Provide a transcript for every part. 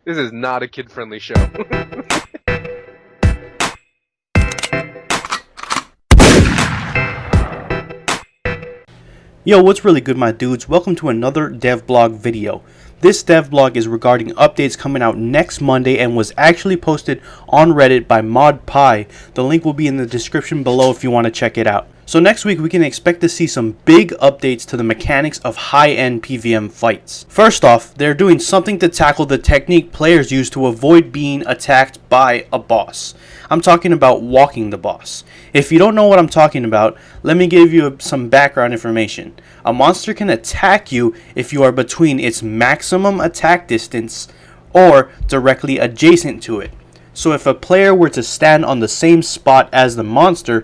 This is not a kid-friendly show. Yo, what's really good, my dudes? Welcome to another devblog video. This devblog is regarding updates coming out next Monday and was actually posted on Reddit by ModPie. The link will be in the description below if you want to check it out. So next week we can expect to see some big updates to the mechanics of high-end PvM fights. First off, they're doing something to tackle the technique players use to avoid being attacked by a boss. I'm talking about walking the boss. If you don't know what I'm talking about, let me give you some background information. A monster can attack you if you are between its maximum attack distance or directly adjacent to it. So if a player were to stand on the same spot as the monster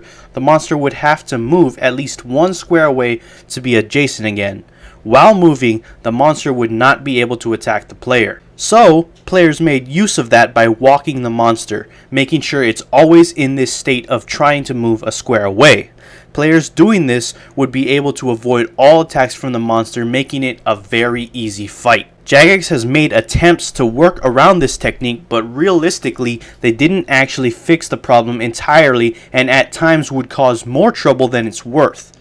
would have to move at least one square away to be adjacent again. While moving, the monster would not be able to attack the player. So, players made use of that by walking the monster, making sure it's always in this state of trying to move a square away. Players doing this would be able to avoid all attacks from the monster, making it a very easy fight. Jagex has made attempts to work around this technique, but realistically, they didn't actually fix the problem entirely and at times would cause more trouble than it's worth.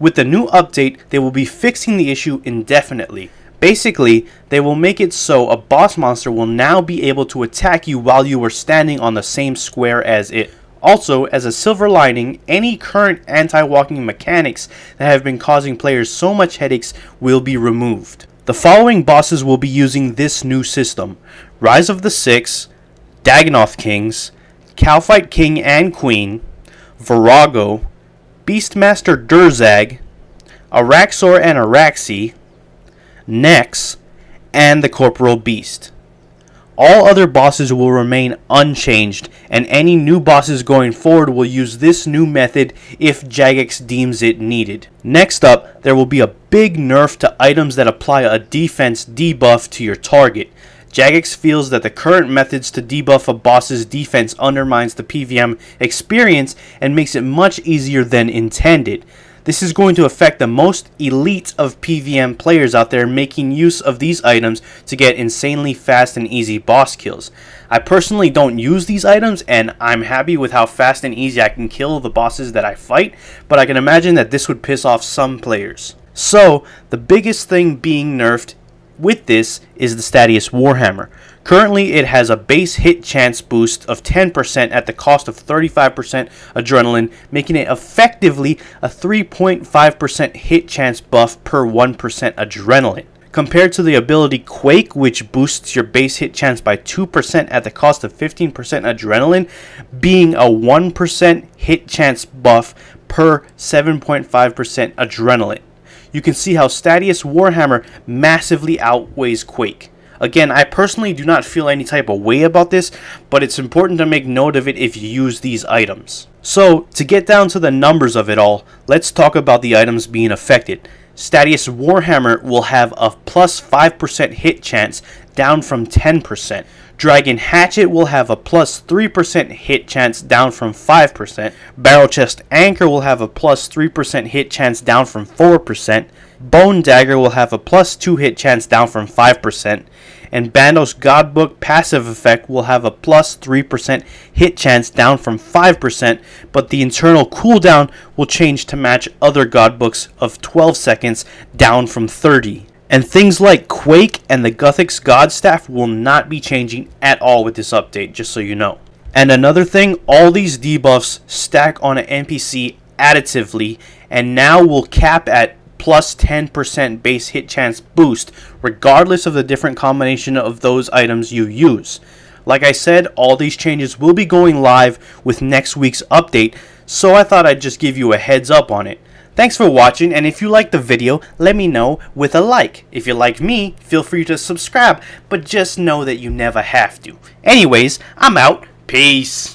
With the new update, they will be fixing the issue indefinitely. Basically, they will make it so a boss monster will now be able to attack you while you are standing on the same square as it. Also, as a silver lining, any current anti-walking mechanics that have been causing players so much headaches will be removed. The following bosses will be using this new system: Rise of the Six, Dagonoth Kings, Kalphite King and Queen, Virago, Beastmaster Durzag, Araxor and Araxi, Nex, and the Corporal Beast. All other bosses will remain unchanged, and any new bosses going forward will use this new method if Jagex deems it needed. Next up, there will be a big nerf to items that apply a defense debuff to your target. Jagex feels that the current methods to debuff a boss's defense undermines the PvM experience and makes it much easier than intended. This is going to affect the most elite of PvM players out there making use of these items to get insanely fast and easy boss kills. I personally don't use these items and I'm happy with how fast and easy I can kill the bosses that I fight, but I can imagine that this would piss off some players. So, the biggest thing being nerfed with this is the Statius warhammer. Currently, it has a base hit chance boost of 10% at the cost of 35% adrenaline, making it effectively a 3.5% hit chance buff per 1% adrenaline. Compared to the ability Quake, which boosts your base hit chance by 2% at the cost of 15% adrenaline, being a 1% hit chance buff per 7.5% adrenaline. You can see how Statius warhammer massively outweighs Quake. Again, I personally do not feel any type of way about this, but it's important to make note of it if you use these items. So, to get down to the numbers of it all, let's talk about the items being affected. Statius warhammer will have a plus 5% hit chance, down from 10%. Dragon Hatchet will have a plus 3% hit chance, down from 5%. Barrel Chest Anchor will have a plus 3% hit chance, down from 4%. Bone Dagger will have a plus 2 hit chance, down from 5%. And Bandos Godbook passive effect will have a plus 3% hit chance, down from 5%, but the internal cooldown will change to match other Godbooks of 12 seconds, down from 30. And things like Quake and the Guthix Godstaff will not be changing at all with this update, just so you know. And another thing, all these debuffs stack on an NPC additively, and now will cap at plus 10% base hit chance boost, regardless of the different combination of those items you use. Like I said, all these changes will be going live with next week's update, so I thought I'd just give you a heads up on it. Thanks for watching, and if you liked the video, let me know with a like. If you like me, feel free to subscribe, but just know that you never have to. Anyways, I'm out. Peace.